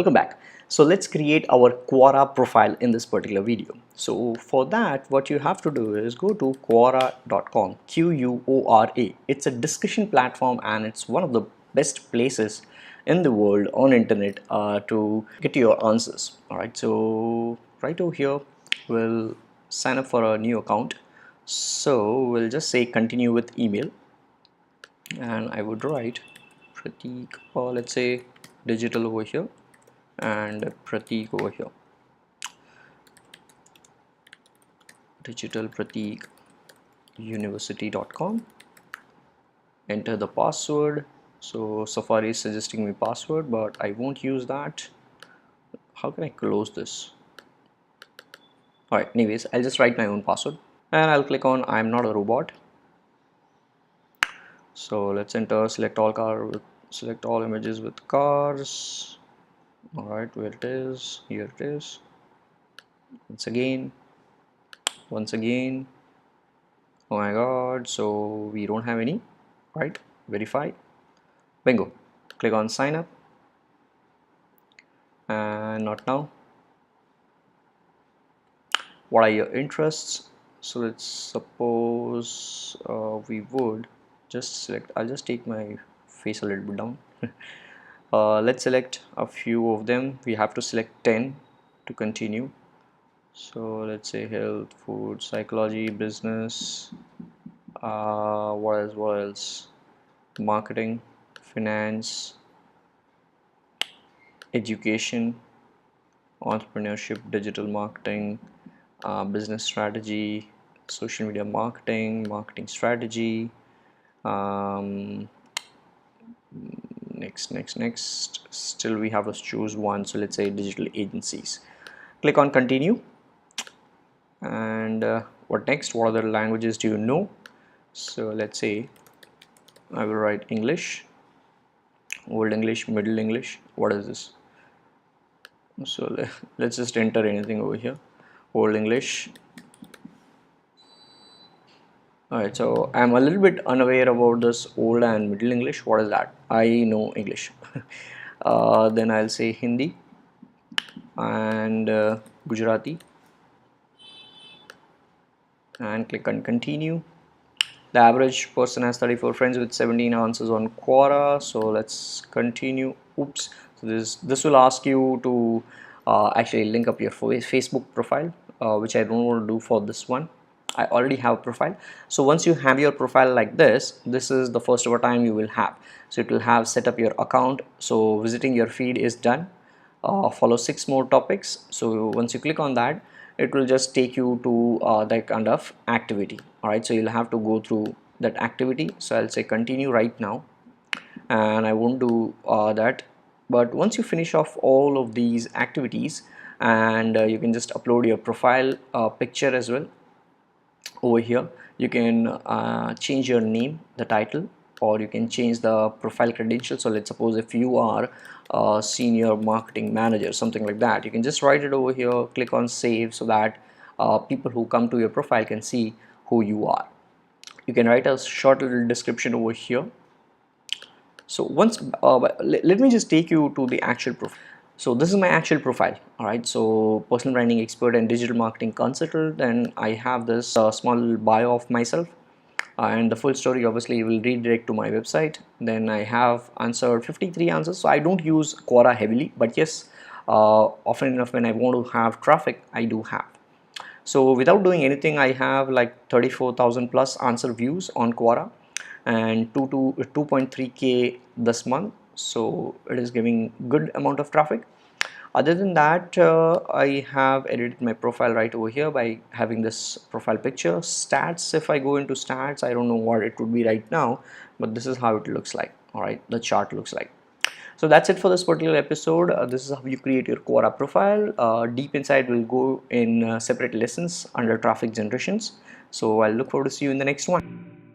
Welcome back. So let's create our Quora profile in this particular video. So for that, what you have to do is go to Quora.com, Quora. It's a discussion platform and it's one of the best places in the world on internet to get your answers. All right, so right over here, we'll sign up for a new account. So we'll just say continue with email, and I would write Pratik, or let's say digital over here, and Pratik over here, digital Pratik university.com. Enter the password. So Safari is suggesting me password, but I won't use that. How can I close this? Alright, anyways, I'll just write my own password and I'll click on I'm not a robot. So let's enter select all images with cars. Alright, where it is, here it is. Once again, oh my god, so we don't have any, right? Verify, bingo. Click on sign up, and not now. What are your interests? So let's suppose we would just select, I'll just take my face a little bit down. Let's select a few of them. We have to select 10 to continue. So let's say health, food, psychology, business, what else, marketing, finance, education, entrepreneurship, digital marketing, business strategy, social media marketing, marketing strategy, next, still we have to choose one. So let's say digital agencies. Click on continue. And what next? What other languages do you know? So let's say I will write English, Old English, Middle English. What is this? So let's just enter anything over here. Old English. Alright, so I'm a little bit unaware about this Old and Middle English. What is that? I know English. Then I'll say Hindi and Gujarati, and click on continue. The average person has 34 friends with 17 answers on Quora. So let's continue. Oops. So this will ask you to actually link up your Facebook profile, which I don't want to do for this one. I already have a profile. So once you have your profile like this is the first ever time you will have. So it will have set up your account. So visiting your feed is done. Follow 6 more topics. So once you click on that, it will just take you to that kind of activity. All right, so you'll have to go through that activity. So I'll say continue right now, and I won't do that. But once you finish off all of these activities, and you can just upload your profile picture as well. Over here you can change your name, the title, or you can change the profile credentials. So let's suppose if you are a senior marketing manager, something like that, you can just write it over here, click on save, so that people who come to your profile can see who you are. You can write a short little description over here. So once let me just take you to the actual profile. So this is my actual profile. All right, so personal branding expert and digital marketing consultant, and I have this small bio of myself, and the full story obviously will redirect to my website. Then I have answered 53 answers. So I don't use Quora heavily, but yes, often enough when I want to have traffic, I do have. So without doing anything, I have like 34,000 plus answer views on Quora, and 2.3k this month. So it is giving good amount of traffic. Other than that, I have edited my profile right over here by having this profile picture. Stats, if I go into stats, I don't know what it would be right now, but this is how it looks like. All right, the chart looks like. So that's it for this particular episode. This is how you create your Quora profile. Deep inside, we'll go in separate lessons under traffic generations. So I'll look forward to see you in the next one.